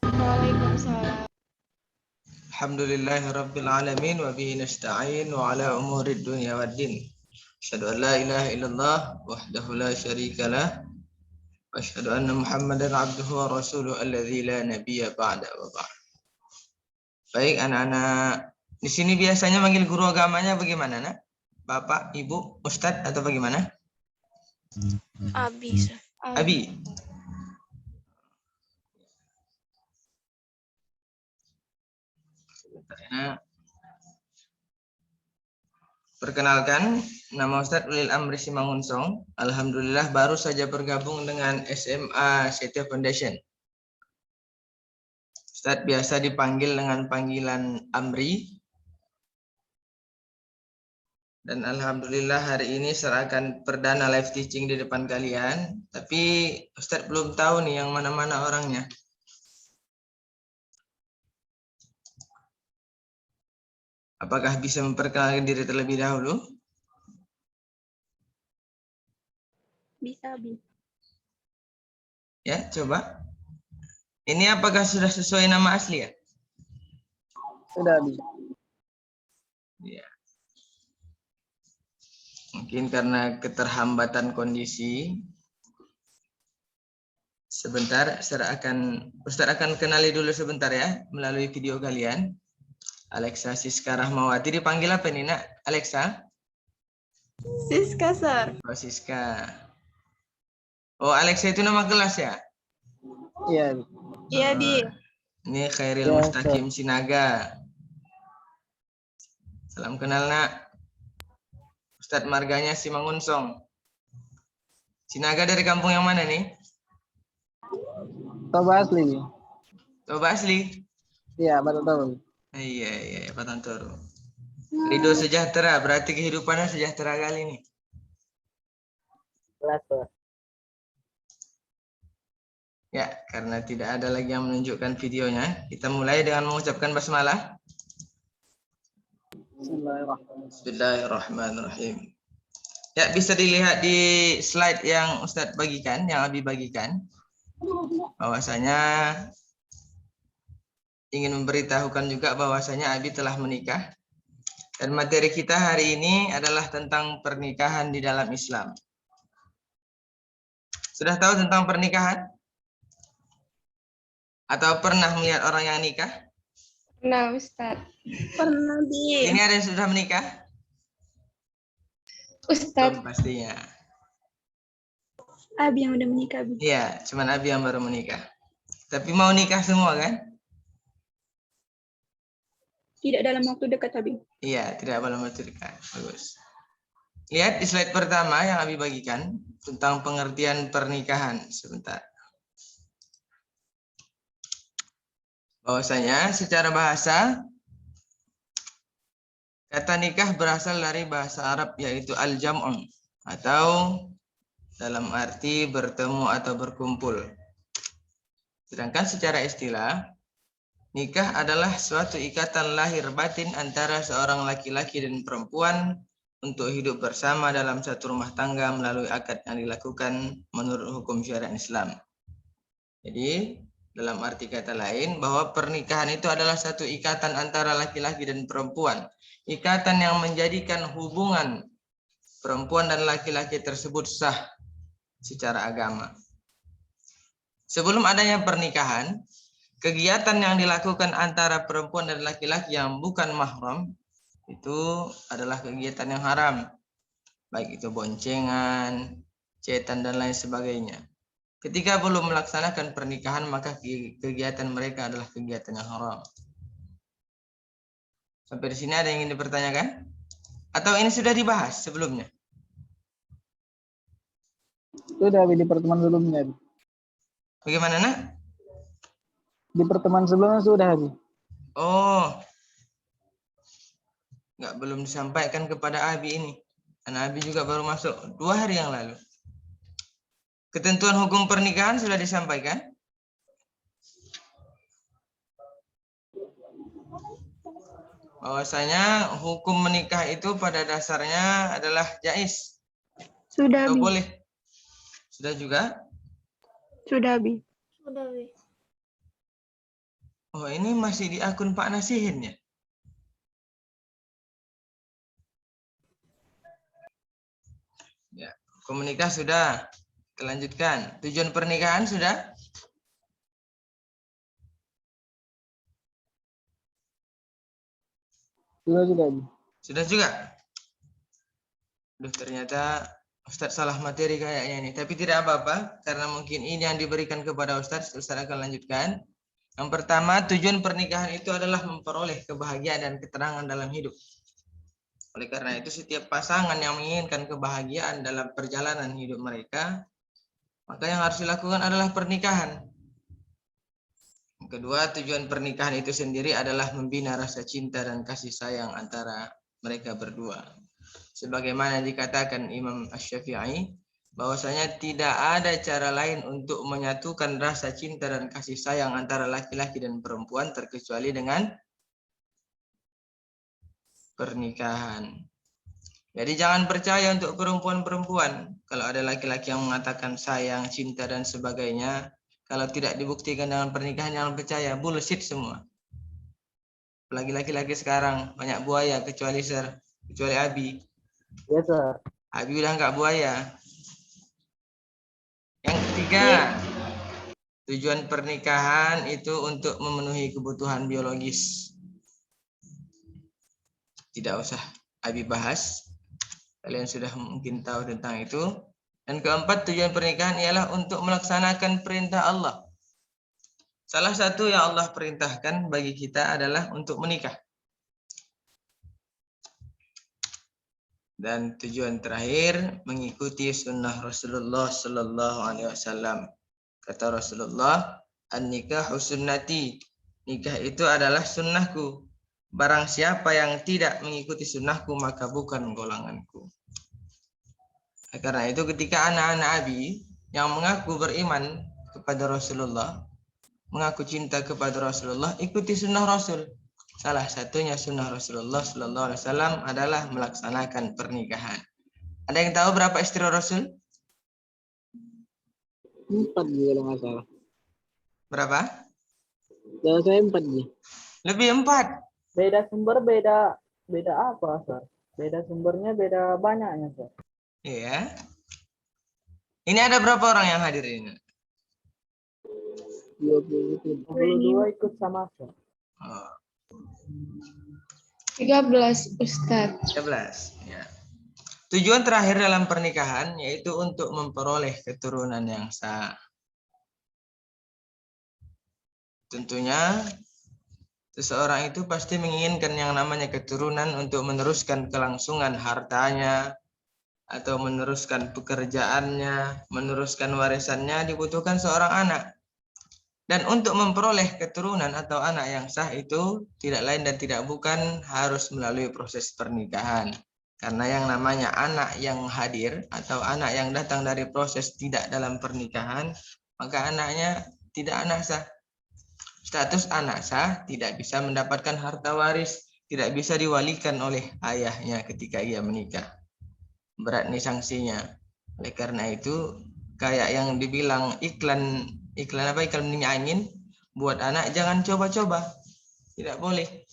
Waalaikumsalam. Alhamdulillahirabbil alamin wa bihi nasta'in wa ala umurid dunya waddin. Asyhadu an la ilaha illallah wahdahu la syarikalah wa asyhadu anna Muhammadan abduhu wa rasuluhu alladzi la nabiyya ba'da wa ba'd. Baik anak-anak, di sini biasanya manggil guru agamanya bagaimana, Nak? Bapak, Ibu, Ustadz atau bagaimana? Abi. Abi. Perkenalkan, nama Ustadz Ulil Amri Simangunsong. Alhamdulillah baru saja bergabung dengan SMA Setia Foundation. Ustadz biasa dipanggil dengan panggilan Amri. Dan alhamdulillah hari ini saya akan perdana live teaching di depan kalian. Tapi Ustadz belum tahu nih yang mana-mana orangnya. Apakah bisa memperkenalkan diri terlebih dahulu? Bisa, Abi. Ya, coba. Ini apakah sudah sesuai nama asli ya? Sudah, Abi. Ya. Mungkin karena keterhambatan kondisi. Sebentar, Ustaz akan kenali dulu sebentar ya melalui video kalian. Alexa Siska Rahmawati dipanggil apa nih, Nak? Alexa? Siska, Sir. Oh, Siska. Oh, Alexa itu nama kelas ya? Iya, Abi. Iya, Bi. Ini Khairil Ya, Mustaqim Sinaga. Salam kenal, Nak. Ustadz marganya Simangunsong. Sinaga dari kampung yang mana nih? Toba asli, Abi. Toba asli? Iya, baru tahu. Iya, Patantoro. Ridho sejahtera, berarti kehidupannya sejahtera kali nih. Kelas. Ya, karena tidak ada lagi yang menunjukkan videonya, kita mulai dengan mengucapkan basmalah. Bismillahirrahmanirrahim. Ya, bisa dilihat di slide yang Ustadz bagikan, yang Abi bagikan. Bahwasanya ingin memberitahukan juga bahwasanya Abi telah menikah. Dan materi kita hari ini adalah tentang pernikahan di dalam Islam. Sudah tahu tentang pernikahan? Atau pernah melihat orang yang nikah? Pernah, Ustaz. Pernah, Bi. Ini ada yang sudah menikah? Ustaz. Pastinya. Abi yang udah menikah, Bi. Iya, cuman Abi yang baru menikah. Tapi mau nikah semua kan? Tidak dalam waktu dekat, Abi. Iya, tidak dalam waktu dekat. Bagus. Lihat di slide pertama yang Abi bagikan tentang pengertian pernikahan. Sebentar. Bahwasanya secara bahasa kata nikah berasal dari bahasa Arab yaitu al-jam'un atau dalam arti bertemu atau berkumpul. Sedangkan secara istilah nikah adalah suatu ikatan lahir batin antara seorang laki-laki dan perempuan untuk hidup bersama dalam satu rumah tangga melalui akad yang dilakukan menurut hukum syariat Islam. Jadi, dalam arti kata lain, bahwa pernikahan itu adalah satu ikatan antara laki-laki dan perempuan. Ikatan yang menjadikan hubungan perempuan dan laki-laki tersebut sah secara agama. Sebelum adanya pernikahan, kegiatan yang dilakukan antara perempuan dan laki-laki yang bukan mahram itu adalah kegiatan yang haram. Baik itu boncengan, cetan, dan lain sebagainya. Ketika belum melaksanakan pernikahan, maka kegiatan mereka adalah kegiatan yang haram. Sampai di sini ada yang ingin dipertanyakan? Atau ini sudah dibahas sebelumnya? Sudah, Abi, di pertemuan sebelumnya, Abi. Bagaimana, Nak? Di pertemuan sebelumnya sudah, Abi. Oh, belum disampaikan kepada Abi ini. Karena Abi juga baru masuk 2 hari yang lalu. Ketentuan hukum pernikahan sudah disampaikan? Bahwasanya hukum menikah itu pada dasarnya adalah jais. Sudah, Atau Bi. boleh? Sudah juga? Sudah, Bi. Sudah, Bi. Oh, ini masih di akun Pak Nasihin ya? Ya, komunikah sudah. Kita lanjutkan. Tujuan pernikahan sudah? Sudah Abi. Sudah juga? Duh, ternyata Ustadz salah materi kayaknya ini. Tapi tidak apa-apa, karena mungkin ini yang diberikan kepada Ustadz akan lanjutkan. Yang pertama, tujuan pernikahan itu adalah memperoleh kebahagiaan dan ketenangan dalam hidup. Oleh karena itu, setiap pasangan yang menginginkan kebahagiaan dalam perjalanan hidup mereka, maka yang harus dilakukan adalah pernikahan. Yang kedua, tujuan pernikahan itu sendiri adalah membina rasa cinta dan kasih sayang antara mereka berdua. Sebagaimana dikatakan Imam Asy-Syafi'i, bahwasanya tidak ada cara lain untuk menyatukan rasa cinta dan kasih sayang antara laki-laki dan perempuan terkecuali dengan pernikahan. Jadi jangan percaya untuk perempuan-perempuan. Kalau ada laki-laki yang mengatakan sayang, cinta, dan sebagainya, kalau tidak dibuktikan dengan pernikahan, jangan percaya. Bullshit semua. Apalagi laki-laki sekarang, banyak buaya, kecuali Abi. Ya, Sir. Abi udah nggak buaya. Yang ketiga, tujuan pernikahan itu untuk memenuhi kebutuhan biologis. Tidak usah Abi bahas. Kalian sudah mungkin tahu tentang itu. Dan keempat, tujuan pernikahan ialah untuk melaksanakan perintah Allah. Salah satu yang Allah perintahkan bagi kita adalah untuk menikah. Dan tujuan terakhir, mengikuti sunnah Rasulullah Sallallahu Alaihi Wasallam. Kata Rasulullah, an-nikahu sunnati. Nikah itu adalah sunnahku. Barang siapa yang tidak mengikuti sunnahku, maka bukan golonganku. Karena itu ketika anak-anak Abi yang mengaku beriman kepada Rasulullah, mengaku cinta kepada Rasulullah, ikuti sunnah Rasul. Salah satunya sunnah Rasulullah Sallallahu Alaihi Wasallam adalah melaksanakan pernikahan. Ada yang tahu berapa istri Rasul? 4 kalau nggak salah. Berapa? Kalau saya 4 nih. Lebih 4. Beda sumber, beda apa, Sir? Beda sumbernya, beda banyaknya, Sir. Iya. Ini ada berapa orang yang hadir ini? 22 ikut sama, Sir. Oh, 13, Ustadz. 13. Ya. Tujuan terakhir dalam pernikahan yaitu untuk memperoleh keturunan yang sah. Tentunya seseorang itu pasti menginginkan yang namanya keturunan untuk meneruskan kelangsungan hartanya atau meneruskan pekerjaannya, meneruskan warisannya, dibutuhkan seorang anak. Dan untuk memperoleh keturunan atau anak yang sah itu tidak lain dan tidak bukan harus melalui proses pernikahan. Karena yang namanya anak yang hadir atau anak yang datang dari proses tidak dalam pernikahan, maka anaknya tidak anak sah. Status anak sah tidak bisa mendapatkan harta waris, tidak bisa diwalikan oleh ayahnya ketika ia menikah. Berat nih sanksinya. Oleh karena itu, kayak yang dibilang iklan minyak angin, buat anak jangan coba-coba. Tidak boleh.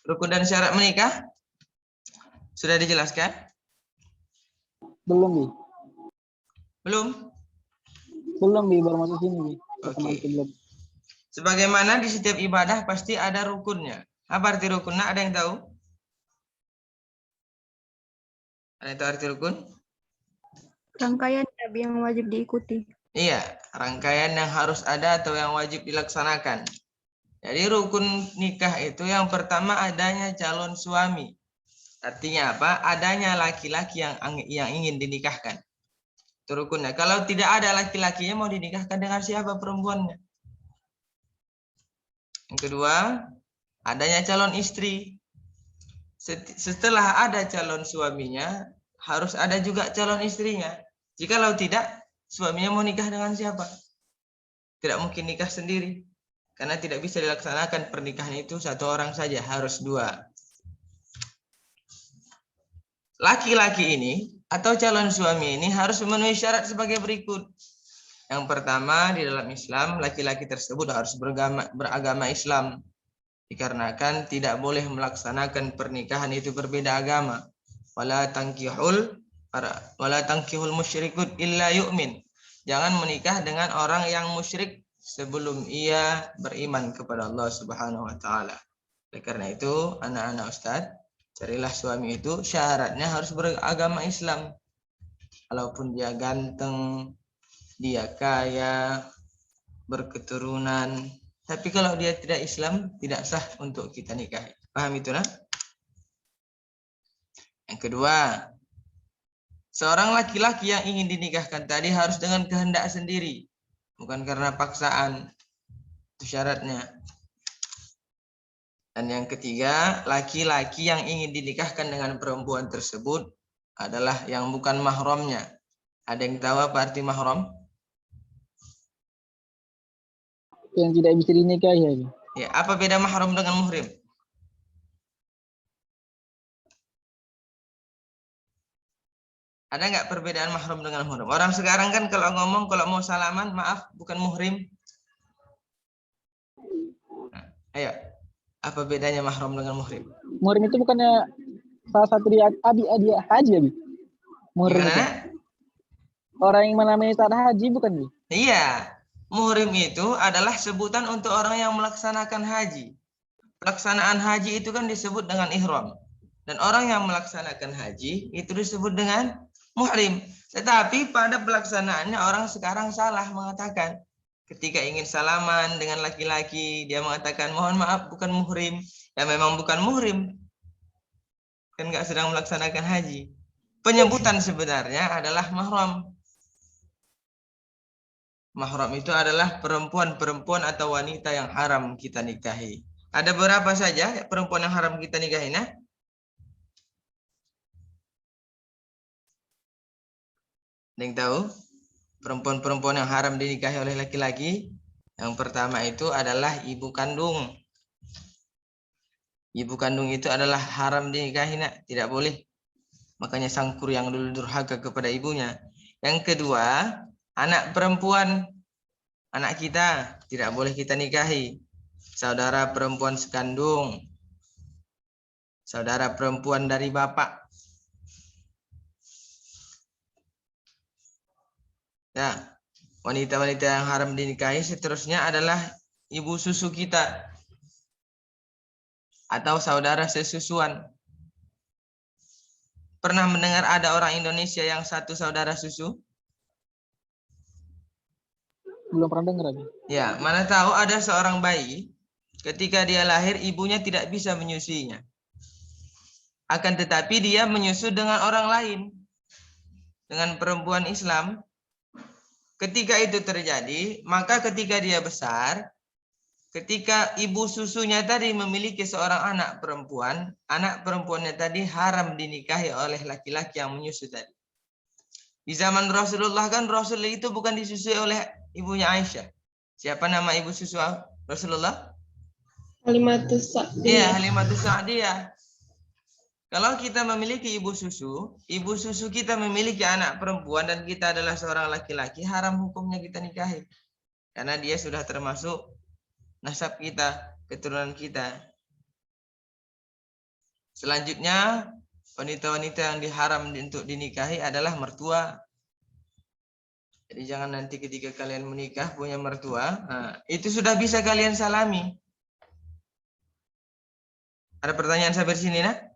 Rukun dan syarat menikah sudah dijelaskan? Belum, Bi. Belum? Bi, baru masuk sini, Bi. Oke. Belum. Sebagaimana di setiap ibadah pasti ada rukunnya. Apa arti rukunnya? Ada yang tahu? Ada yang tahu arti rukun? Rangkaian yang wajib diikuti. Iya, rangkaian yang harus ada atau yang wajib dilaksanakan. Jadi rukun nikah itu yang pertama adanya calon suami. Artinya apa? Adanya laki-laki yang ingin dinikahkan. Itu rukunnya. Kalau tidak ada laki-lakinya mau dinikahkan dengan siapa perempuannya? Yang kedua, adanya calon istri. Setelah ada calon suaminya, harus ada juga calon istrinya. Jikalau tidak, suaminya mau nikah dengan siapa? Tidak mungkin nikah sendiri. Karena tidak bisa dilaksanakan pernikahan itu satu orang saja, harus 2. Laki-laki ini atau calon suami ini harus memenuhi syarat sebagai berikut. Yang pertama, di dalam Islam, laki-laki tersebut harus beragama Islam. Dikarenakan tidak boleh melaksanakan pernikahan itu berbeda agama. Wala tankihul musyrikut illa yu'min. Jangan menikah dengan orang yang musyrik sebelum ia beriman kepada Allah Subhanahu wa taala. Oleh karena itu, anak-anak Ustadz, carilah suami itu syaratnya harus beragama Islam. Walaupun dia ganteng, dia kaya, berketurunan, tapi kalau dia tidak Islam, tidak sah untuk kita nikahi. Paham itu, nah? Yang kedua, seorang laki-laki yang ingin dinikahkan tadi harus dengan kehendak sendiri, bukan karena paksaan. Itu syaratnya. Dan yang ketiga, laki-laki yang ingin dinikahkan dengan perempuan tersebut adalah yang bukan mahramnya. Ada yang tahu apa arti mahram? Yang tidak bisa dinikahi aja. Ya, apa beda mahram dengan muhrim? Ada nggak perbedaan mahram dengan muhrim? Orang sekarang kan kalau ngomong, kalau mau salaman, maaf, bukan muhrim. Nah, ayo, apa bedanya mahram dengan muhrim? Muhrim itu bukannya salah satu di adik haji, Abi? Muhrim itu. Gimana? Orang yang namanya saat haji bukan, Bi? Iya, muhrim itu adalah sebutan untuk orang yang melaksanakan haji. Pelaksanaan haji itu kan disebut dengan ihram. Dan orang yang melaksanakan haji itu disebut dengan muhrim. Tetapi pada pelaksanaannya orang sekarang salah mengatakan. Ketika ingin salaman dengan laki-laki, dia mengatakan, mohon maaf, bukan muhrim. Ya memang bukan muhrim. Kan nggak sedang melaksanakan haji. Penyebutan sebenarnya adalah mahram. Mahram itu adalah perempuan-perempuan atau wanita yang haram kita nikahi. Ada berapa saja perempuan yang haram kita nikahi? Nah? Ada yang tahu? Perempuan-perempuan yang haram dinikahi oleh laki-laki. Yang pertama itu adalah ibu kandung. Ibu kandung itu adalah haram dinikahi, nak. Tidak boleh. Makanya Sangkur yang dulu durhaka kepada ibunya. Yang kedua, anak perempuan, anak kita, tidak boleh kita nikahi. Saudara perempuan sekandung, saudara perempuan dari bapak. Nah, wanita-wanita yang haram dinikahi seterusnya adalah ibu susu kita atau saudara sesusuan. Pernah mendengar ada orang Indonesia yang satu saudara susu? Belum pernah dengar, Abi. Ya, mana tahu ada seorang bayi ketika dia lahir ibunya tidak bisa menyusuinya. Akan tetapi dia menyusu dengan orang lain, dengan perempuan Islam. Ketika itu terjadi, maka ketika dia besar, ketika ibu susunya tadi memiliki seorang anak perempuannya tadi haram dinikahi oleh laki-laki yang menyusu tadi. Di zaman Rasulullah kan Rasul itu bukan disusui oleh ibunya Aisyah. Siapa nama ibu susu Rasulullah? Halimatus Sa'diyah. Iya, Halimatus Sa'diyah. Kalau kita memiliki ibu susu kita memiliki anak perempuan dan kita adalah seorang laki-laki, haram hukumnya kita nikahi. Karena dia sudah termasuk nasab kita, keturunan kita. Selanjutnya, wanita-wanita yang diharam untuk dinikahi adalah mertua. Jadi jangan nanti ketika kalian menikah punya mertua, itu sudah bisa kalian salami. Ada pertanyaan sampai sini, nak?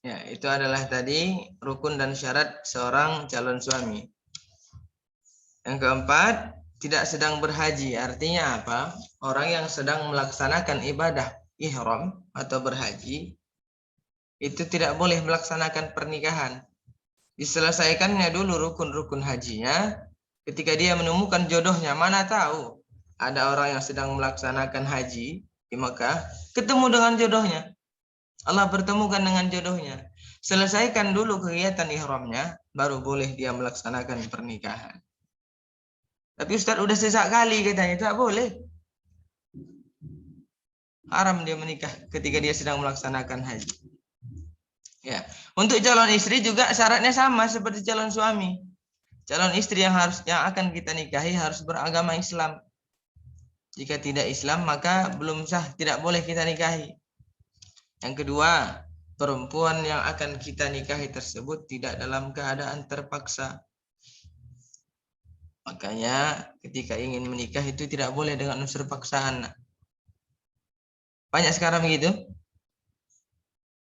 Ya, itu adalah tadi rukun dan syarat seorang calon suami. Yang keempat, tidak sedang berhaji. Artinya apa? Orang yang sedang melaksanakan ibadah ihram atau berhaji, itu tidak boleh melaksanakan pernikahan. Diselesaikannya dulu rukun-rukun hajinya. Ketika dia menemukan jodohnya, mana tahu ada orang yang sedang melaksanakan haji di Makkah, ketemu dengan jodohnya. Allah pertemukan dengan jodohnya. Selesaikan dulu kegiatan ihramnya, baru boleh dia melaksanakan pernikahan. Tapi Ustaz udah sesak kali katanya, tak boleh. Haram dia menikah ketika dia sedang melaksanakan haji. Ya, untuk calon istri juga syaratnya sama seperti calon suami. Calon istri yang akan kita nikahi harus beragama Islam. Jika tidak Islam maka belum sah, tidak boleh kita nikahi. Yang kedua, perempuan yang akan kita nikahi tersebut tidak dalam keadaan terpaksa. Makanya ketika ingin menikah itu tidak boleh dengan unsur paksaan. Banyak sekarang begitu.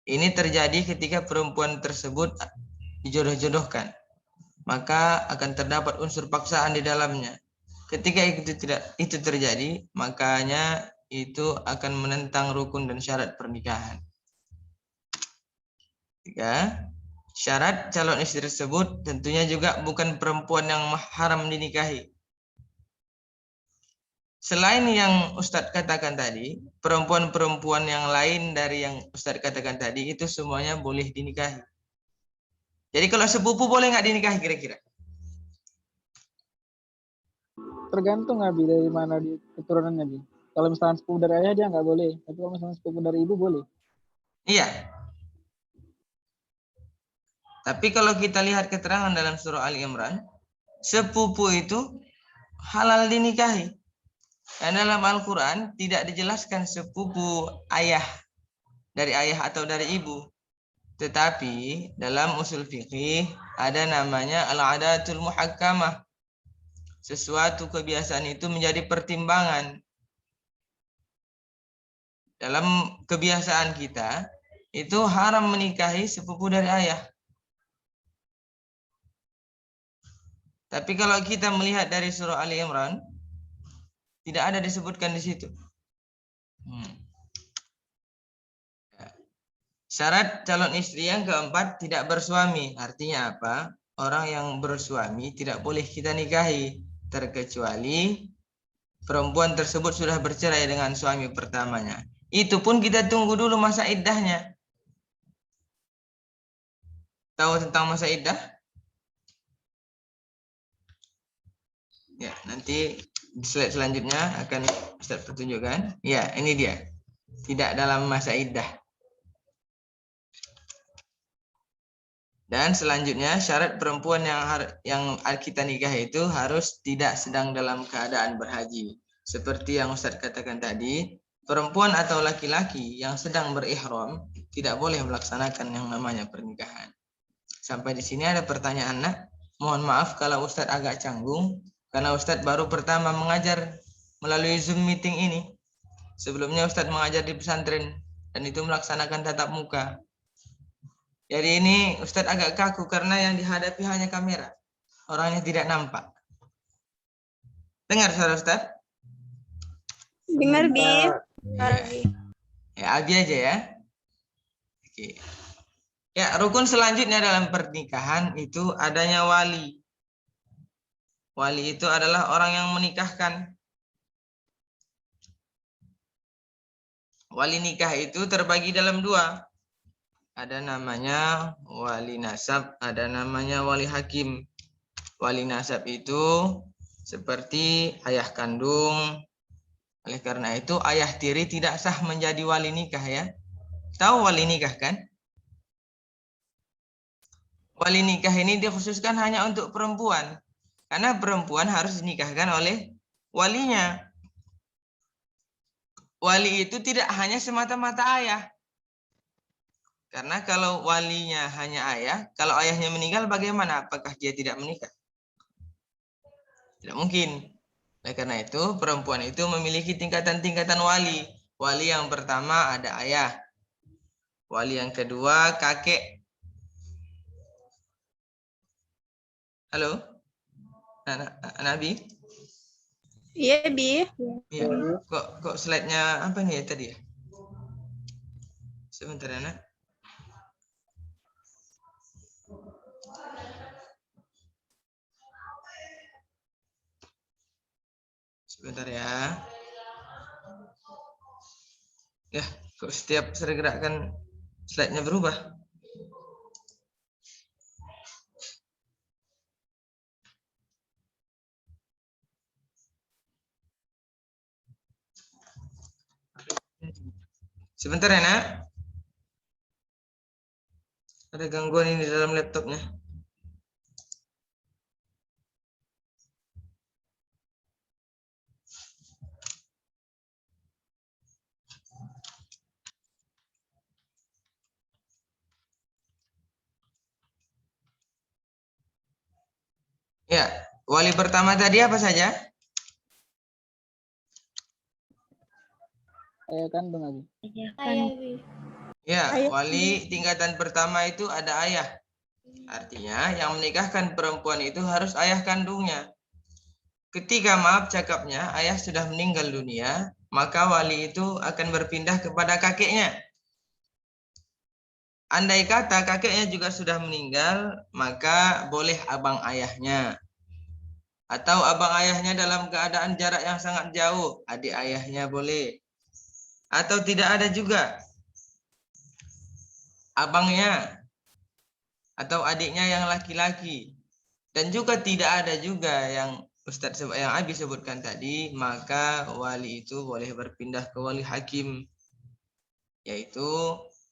Ini terjadi ketika perempuan tersebut dijodoh-jodohkan. Maka akan terdapat unsur paksaan di dalamnya. Ketika itu terjadi, makanya itu akan menentang rukun dan syarat pernikahan. Tiga, syarat calon istri tersebut tentunya juga bukan perempuan yang haram dinikahi. Selain yang Ustadz katakan tadi, perempuan-perempuan yang lain dari yang Ustadz katakan tadi itu semuanya boleh dinikahi. Jadi kalau sepupu boleh nggak dinikahi kira-kira? Tergantung Abi dari mana di keturunannya Abi. Kalau misalnya sepupu dari ayah dia nggak boleh, tapi kalau misalnya sepupu dari ibu boleh. Iya. Tapi kalau kita lihat keterangan dalam surah Ali Imran, sepupu itu halal dinikahi. Dan dalam Al-Quran tidak dijelaskan sepupu ayah dari ayah atau dari ibu. Tetapi dalam usul fikih ada namanya al-adatul muhakkamah. Sesuatu kebiasaan itu menjadi pertimbangan. Dalam kebiasaan kita itu haram menikahi sepupu dari ayah. Tapi kalau kita melihat dari surah Ali Imran, tidak ada disebutkan di situ. Syarat calon istri yang keempat tidak bersuami. Artinya apa? Orang yang bersuami tidak boleh kita nikahi. Terkecuali perempuan tersebut sudah bercerai dengan suami pertamanya. Itu pun kita tunggu dulu masa iddahnya. Tahu tentang masa iddah? Ya, nanti di slide selanjutnya akan Ustaz pertunjukkan. Ya, ini dia. Tidak dalam masa iddah. Dan selanjutnya syarat perempuan yang kita nikah itu harus tidak sedang dalam keadaan berhaji. Seperti yang Ustaz katakan tadi, perempuan atau laki-laki yang sedang berihram tidak boleh melaksanakan yang namanya pernikahan. Sampai di sini ada pertanyaan, Nak. Mohon maaf kalau Ustaz agak canggung karena Ustaz baru pertama mengajar melalui Zoom meeting ini. Sebelumnya Ustaz mengajar di pesantren dan itu melaksanakan tatap muka. Jadi ini Ustadz agak kaku karena yang dihadapi hanya kamera. Orangnya tidak nampak. Dengar suara Ustadz? Dengar, Bi. Ya, Abi aja ya. Oke. Ya, rukun selanjutnya dalam pernikahan itu adanya wali. Wali itu adalah orang yang menikahkan. Wali nikah itu terbagi dalam dua. Ada namanya wali nasab, ada namanya wali hakim. Wali nasab itu seperti ayah kandung. Oleh karena itu ayah tiri tidak sah menjadi wali nikah ya. Tahu wali nikah kan? Wali nikah ini dikhususkan hanya untuk perempuan. Karena perempuan harus dinikahkan oleh walinya. Wali itu tidak hanya semata-mata ayah. Karena kalau walinya hanya ayah, kalau ayahnya meninggal bagaimana? Apakah dia tidak menikah? Tidak mungkin. Oleh karena itu, perempuan itu memiliki tingkatan-tingkatan wali. Wali yang pertama ada ayah. Wali yang kedua kakek. Halo? Nabi? Iya, Bi. Iya. Kok slide-nya apa nih ya tadi ya? Sebentar ya, Nak. Sebentar ya. Ya, kok setiap saya gerakkan slide-nya berubah? Sebentar ya, Nak. Ada gangguan ini di dalam laptopnya. Ya, wali pertama tadi apa saja? Ayah kandung Abi. Ya, Ayah. wali tingkatan pertama itu ada ayah. Artinya yang menikahkan perempuan itu harus ayah kandungnya. Ketika maaf cakapnya ayah sudah meninggal dunia, maka wali itu akan berpindah kepada kakeknya. Andai kata kakeknya juga sudah meninggal, maka boleh abang ayahnya. Atau abang ayahnya dalam keadaan jarak yang sangat jauh, adik ayahnya boleh. Atau tidak ada juga abangnya atau adiknya yang laki-laki. Dan juga tidak ada juga yang yang Abi sebutkan tadi, maka wali itu boleh berpindah ke wali hakim, yaitu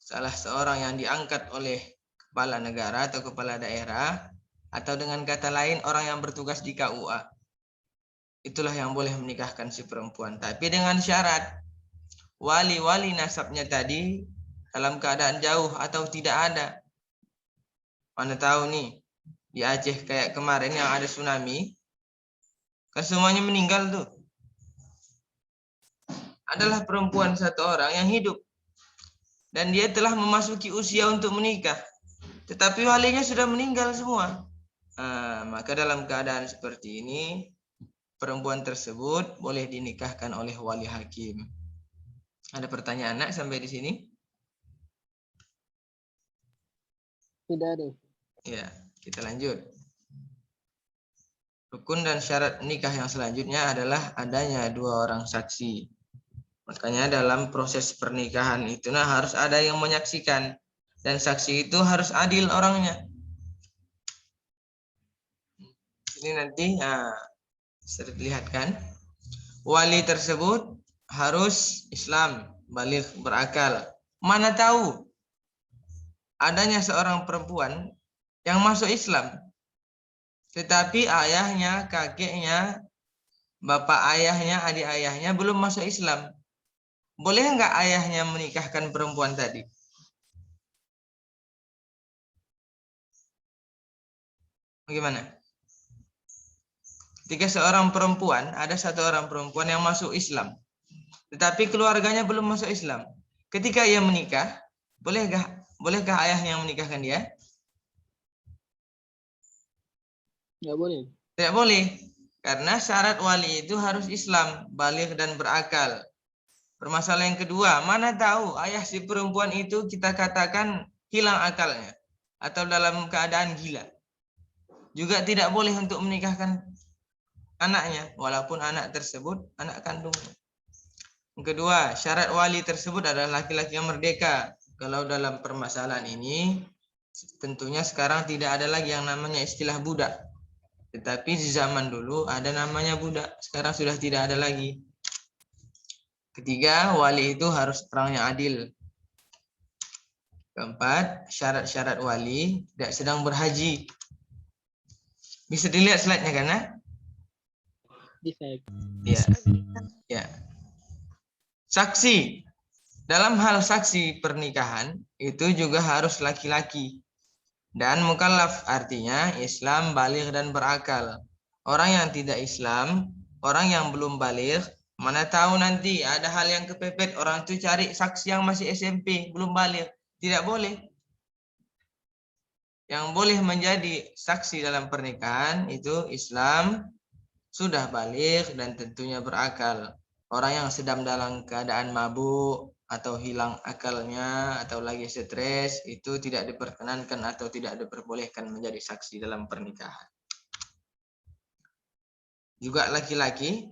salah seorang yang diangkat oleh kepala negara atau kepala daerah, atau dengan kata lain orang yang bertugas di KUA. Itulah yang boleh menikahkan si perempuan. Tapi dengan syarat wali-wali nasabnya tadi dalam keadaan jauh atau tidak ada. Mana tahu nih di Aceh kayak kemarin yang ada tsunami, kan semuanya meninggal tuh. Adalah perempuan satu orang yang hidup dan dia telah memasuki usia untuk menikah, tetapi walinya sudah meninggal semua. Maka dalam keadaan seperti ini perempuan tersebut boleh dinikahkan oleh wali hakim. Ada pertanyaan nak sampai di sini? Tidak ada. Ya, kita lanjut. Rukun dan syarat nikah yang selanjutnya adalah adanya dua orang saksi. Makanya dalam proses pernikahan itu harus ada yang menyaksikan. Dan saksi itu harus adil orangnya. Ini nanti bisa dilihatkan. Wali tersebut harus Islam, baligh, berakal. Mana tahu adanya seorang perempuan yang masuk Islam, tetapi ayahnya, kakeknya, bapak ayahnya, adik ayahnya belum masuk Islam. Boleh nggak ayahnya menikahkan perempuan tadi? Bagaimana? Ketika seorang perempuan, ada satu orang perempuan yang masuk Islam, tetapi keluarganya belum masuk Islam. Ketika ia menikah, bolehkah ayahnya yang menikahkan dia? Nggak boleh. Tidak boleh. Karena syarat wali itu harus Islam, baligh dan berakal. Permasalahan yang kedua, mana tahu ayah si perempuan itu kita katakan hilang akalnya atau dalam keadaan gila. Juga tidak boleh untuk menikahkan anaknya, walaupun anak tersebut anak kandungnya. Yang kedua, syarat wali tersebut adalah laki-laki yang merdeka. Kalau dalam permasalahan ini, tentunya sekarang tidak ada lagi yang namanya istilah budak. Tetapi di zaman dulu ada namanya budak, sekarang sudah tidak ada lagi. Ketiga, wali itu harus orang yang adil. Keempat, syarat-syarat wali tidak sedang berhaji. Bisa dilihat slide-nya kan? Bisa. Ya. Ya. Saksi. Dalam hal saksi pernikahan itu juga harus laki-laki. Dan mukallaf artinya Islam, baligh dan berakal. Orang yang tidak Islam, orang yang belum baligh, mana tahu nanti ada hal yang kepepet, orang itu cari saksi yang masih SMP, belum baligh. Tidak boleh. Yang boleh menjadi saksi dalam pernikahan itu Islam, sudah baligh dan tentunya berakal. Orang yang sedang dalam keadaan mabuk atau hilang akalnya atau lagi stres itu tidak diperkenankan atau tidak diperbolehkan menjadi saksi dalam pernikahan. Juga laki-laki,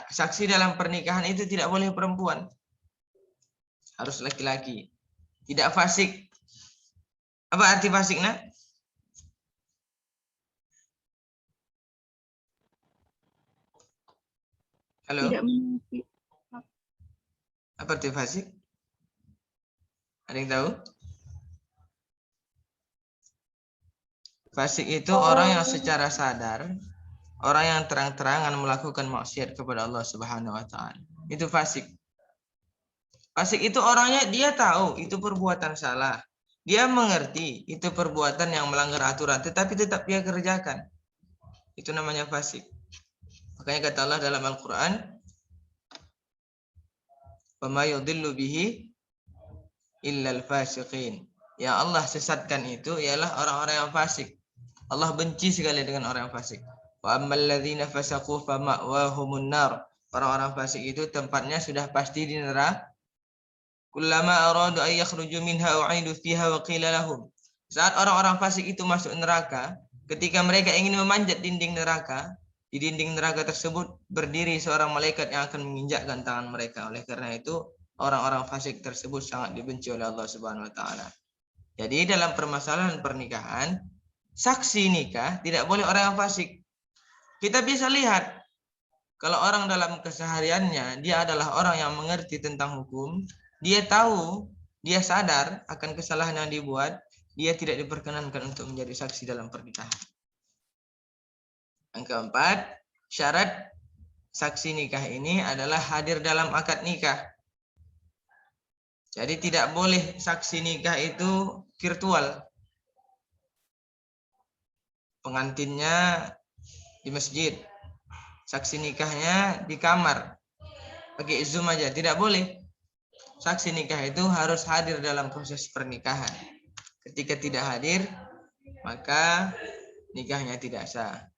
saksi dalam pernikahan itu tidak boleh perempuan. Harus laki-laki. Tidak fasik. Apa arti fasik, nak? Halo? Tidak mengerti. Apa arti fasik? Ada yang tahu? Fasik itu orang yang secara sadar, orang yang terang-terangan melakukan maksiat kepada Allah Subhanahu wa taala. Itu fasik. Fasik itu orangnya dia tahu itu perbuatan salah. Dia mengerti itu perbuatan yang melanggar aturan, tetapi tetap dia kerjakan. Itu namanya fasik. Makanya kata Allah dalam Al-Quran, "Wa ma yudhillu bihi illal fasiqin." Yang Allah sesatkan itu ialah orang-orang yang fasik. Allah benci sekali dengan orang yang fasik. Wa ammal ladzina fasaqu fa ma'wahumun nar. Orang-orang fasik itu tempatnya sudah pasti di neraka. Kullama aradu ay yakhruju minha u'idu fiha wa qila lahum. Saat orang-orang fasik itu masuk neraka, ketika mereka ingin memanjat dinding neraka, di dinding neraka tersebut berdiri seorang malaikat yang akan menginjakkan tangan mereka. Oleh karena itu, orang-orang fasik tersebut sangat dibenci oleh Allah Subhanahu wa taala. Jadi dalam permasalahan pernikahan, saksi nikah tidak boleh orang yang fasik. Kita bisa lihat kalau orang dalam kesehariannya dia adalah orang yang mengerti tentang hukum, dia tahu, dia sadar akan kesalahan yang dibuat, dia tidak diperkenankan untuk menjadi saksi dalam pernikahan. Yang keempat, syarat saksi nikah ini adalah hadir dalam akad nikah. Jadi tidak boleh saksi nikah itu virtual. Pengantinnya di masjid, saksi nikahnya di kamar, pakai Zoom aja, tidak boleh. Saksi nikah itu harus hadir dalam proses pernikahan. Ketika tidak hadir, maka nikahnya tidak sah.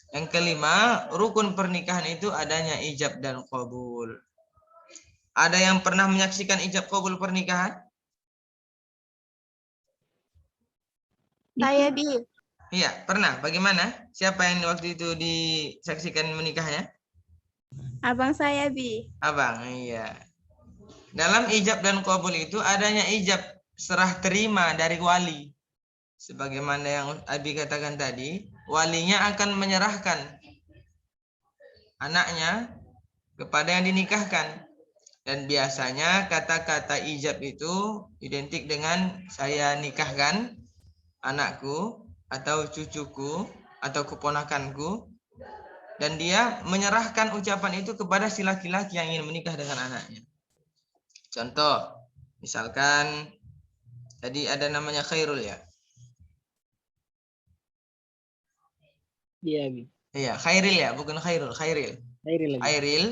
Yang kelima, rukun pernikahan itu adanya ijab dan qabul. Ada yang pernah menyaksikan ijab qabul pernikahan? Saya Bi. Iya, pernah. Bagaimana? Siapa yang waktu itu disaksikan menikahnya? Abang saya Bi. Abang, iya. Dalam ijab dan qabul itu adanya ijab serah terima dari wali. Sebagaimana yang Abi katakan tadi, walinya akan menyerahkan anaknya kepada yang dinikahkan. Dan biasanya kata-kata ijab itu identik dengan saya nikahkan anakku atau cucuku atau keponakanku. Dan dia menyerahkan ucapan itu kepada si laki-laki yang ingin menikah dengan anaknya. Contoh, misalkan tadi ada namanya Khairul ya. Iya, Bi. Iya, Khairil ya, bukan Khairul, Khairil. Khairil lagi. Khairil.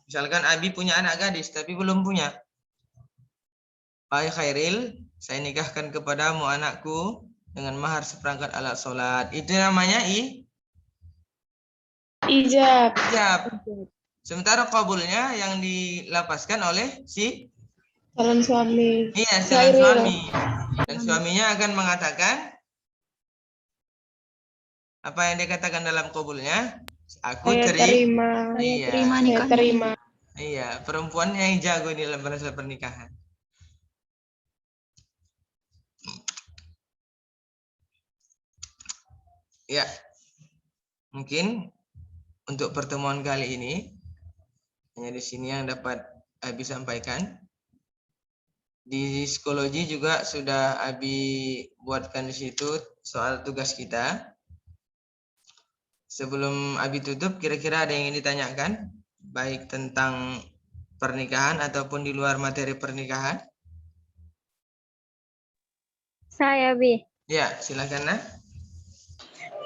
Misalkan Abi punya anak gadis tapi belum punya. Hai Khairil, saya nikahkan kepadamu anakku dengan mahar seperangkat alat sholat. Itu namanya Ijab. ijab. Sementara qabulnya yang dilapaskan oleh si Calon suami. iya, calon suami. Dan suaminya akan mengatakan apa yang dia katakan dalam qabulnya? Aku terima. Iya. Terima. Iya, perempuan yang jago di dalam bahasa pernikahan. Ya, mungkin untuk pertemuan kali ini hanya di sini yang dapat Abi sampaikan. Di psikologi juga sudah Abi buatkan di situ soal tugas kita. Sebelum Abi tutup, kira-kira ada yang ingin ditanyakan, baik tentang pernikahan ataupun di luar materi pernikahan? Saya, Bi. Ya, silakan Nah.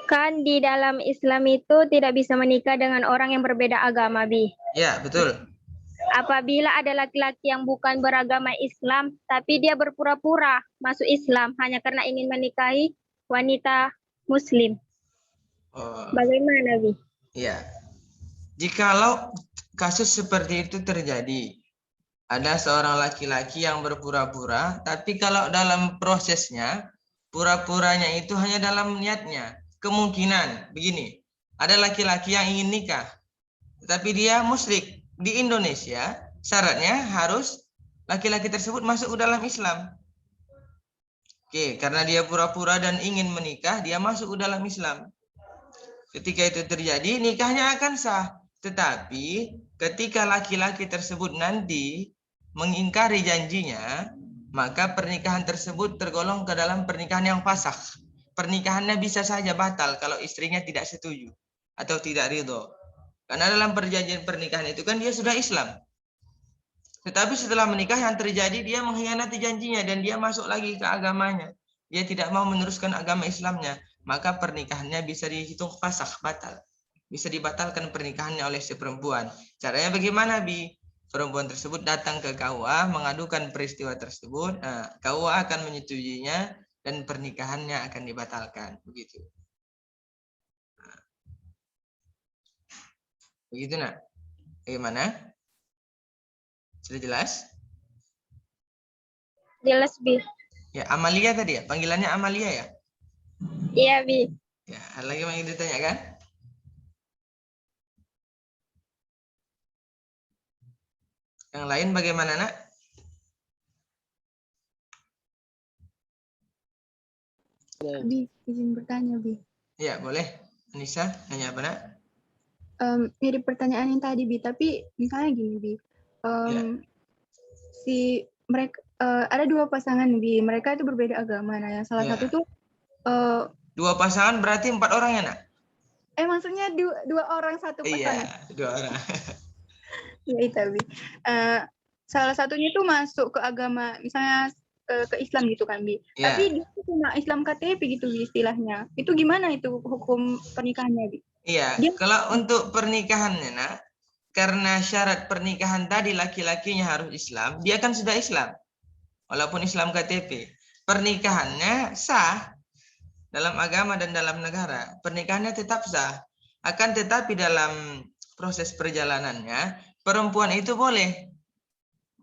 Kan di dalam Islam itu tidak bisa menikah dengan orang yang berbeda agama, Bi. Ya, betul. Apabila ada laki-laki yang bukan beragama Islam, tapi dia berpura-pura masuk Islam hanya karena ingin menikahi wanita Muslim. Oh, Bagaimana, Bi? ya. Jikalau kasus seperti itu terjadi, ada seorang laki-laki yang berpura-pura, tapi kalau dalam prosesnya, pura-puranya itu hanya dalam niatnya. Kemungkinan begini, ada laki-laki yang ingin nikah, tetapi dia musyrik. Di Indonesia, syaratnya harus laki-laki tersebut masuk ke dalam Islam. Oke, karena dia pura-pura dan ingin menikah, dia masuk ke dalam Islam. Ketika itu terjadi, nikahnya akan sah. Tetapi ketika laki-laki tersebut nanti mengingkari janjinya, maka pernikahan tersebut tergolong ke dalam pernikahan yang fasakh. pernikahannya bisa saja batal kalau istrinya tidak setuju atau tidak ridho. Karena dalam perjanjian pernikahan itu kan dia sudah Islam. Tetapi setelah menikah yang terjadi dia mengkhianati janjinya dan dia masuk lagi ke agamanya. Dia tidak mau meneruskan agama Islamnya. Maka pernikahannya bisa dihitung fasakh, batal. Bisa dibatalkan pernikahannya oleh si perempuan. Caranya bagaimana, Bi? Perempuan tersebut datang ke KUA mengadukan peristiwa tersebut. Nah, KUA akan menyetujuinya dan pernikahannya akan dibatalkan. Begitu. Nah. Begitu, nak? Bagaimana? Sudah jelas? Jelas, Bi. Ya, Amalia tadi ya? Panggilannya Amalia ya? Iya, Bi. Ya, ada lagi yang ingin ditanyakan? Yang lain bagaimana, nak? Bi, izin bertanya, Bi. Ya, boleh. Anissa, nanya apa, nak? Mirip pertanyaan yang tadi, Bi, tapi misalnya gini, Bi. Si mereka ada dua pasangan, Bi. Mereka itu berbeda agama. Nah, yang salah satu tuh dua pasangan berarti 4 orang ya, nak? Maksudnya dua orang satu pasangan. Iya, 2 orang. Ya, itu, Bi. Salah satunya tuh masuk ke agama, misalnya ke Islam gitu kan, Bi. Ya. Tapi dia tuh cuma Islam KTP gitu, Bi, istilahnya. Itu gimana itu hukum pernikahannya, Bi? Iya, kalau untuk pernikahannya, nak, karena syarat pernikahan tadi laki-lakinya harus Islam, dia kan sudah Islam. Walaupun Islam KTP. Pernikahannya sah dalam agama dan dalam negara. Pernikahannya tetap sah. Akan tetapi dalam proses perjalanannya, perempuan itu boleh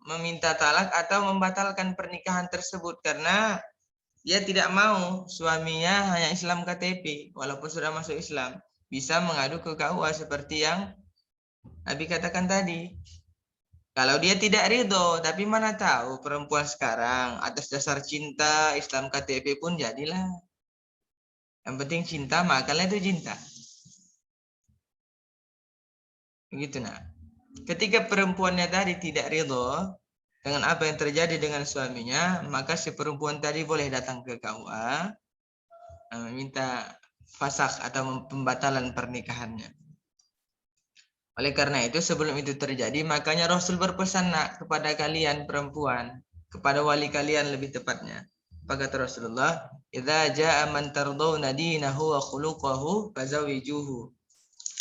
meminta talak atau membatalkan pernikahan tersebut karena dia tidak mau suaminya hanya Islam KTP walaupun sudah masuk Islam. Bisa mengadu ke KUA seperti yang Abi katakan tadi. Kalau dia tidak ridho, tapi mana tahu perempuan sekarang atas dasar cinta Islam KTP pun jadilah. Yang penting cinta, makanya itu cinta. Begitu, nak. Ketika perempuannya tadi tidak ridho dengan apa yang terjadi dengan suaminya, maka si perempuan tadi boleh datang ke KUA meminta fasakh atau pembatalan pernikahannya. Oleh karena itu sebelum itu terjadi, makanya Rasul berpesan, nak, kepada kalian perempuan, kepada wali kalian lebih tepatnya. Apa kata Rasulullah? Idza jaa man tardawna dinahu wa khuluquhu fazawijuhu.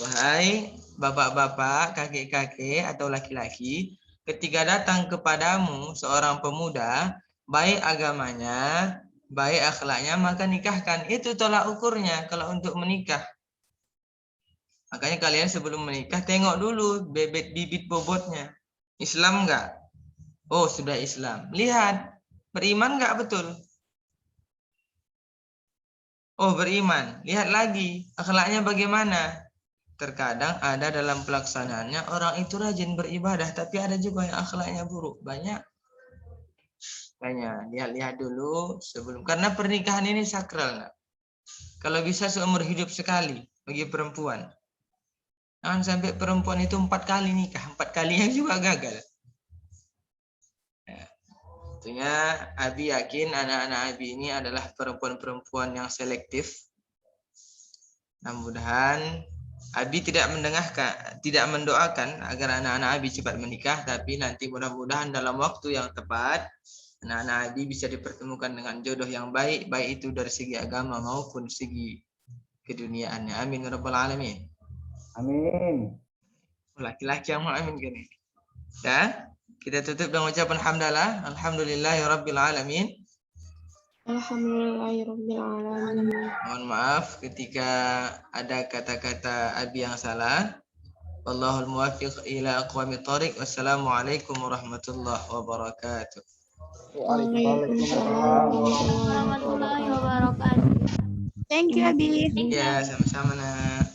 Wahai bapak-bapak, kakek-kakek atau laki-laki, ketika datang kepadamu seorang pemuda, baik agamanya, baik akhlaknya, maka nikahkan. Itu tolak ukurnya kalau untuk menikah. Makanya kalian sebelum menikah tengok dulu bibit bobotnya. Islam enggak? Oh, sudah Islam. Lihat, beriman enggak betul? Oh, beriman. Lihat lagi, akhlaknya bagaimana? Terkadang ada dalam pelaksanaannya orang itu rajin beribadah, tapi ada juga yang akhlaknya buruk. Banyak. Makanya lihat-lihat dulu sebelum. Karena pernikahan ini sakral, nak. Kalau bisa seumur hidup sekali bagi perempuan. Jangan sampai perempuan itu 4 kali nikah, 4 kalinya juga gagal. Ya. Tentunya Abi yakin anak-anak Abi ini adalah perempuan-perempuan yang selektif. Mudah-mudahan Abi tidak mendoakan agar anak-anak Abi cepat menikah, tapi nanti mudah-mudahan dalam waktu yang tepat anak-anak Abi bisa dipertemukan dengan jodoh yang baik, baik itu dari segi agama maupun segi keduniaannya. Amin ya rabbal alamin. Amin. Laki-laki yang mau amin gini. Dan kita tutup dengan ucapan hamdalah. Alhamdulillahirabbil alamin. Alhamdulillahirabbil alamin. Mohon maaf ketika ada kata-kata Abi yang salah. Wallahul muwaffiq ila aqwamit thoriq. Wassalamualaikum warahmatullahi wabarakatuh. Waalaikumsalam warahmatullahi wabarakatuh. Thank you, Abi. Ya, sama-sama, nak.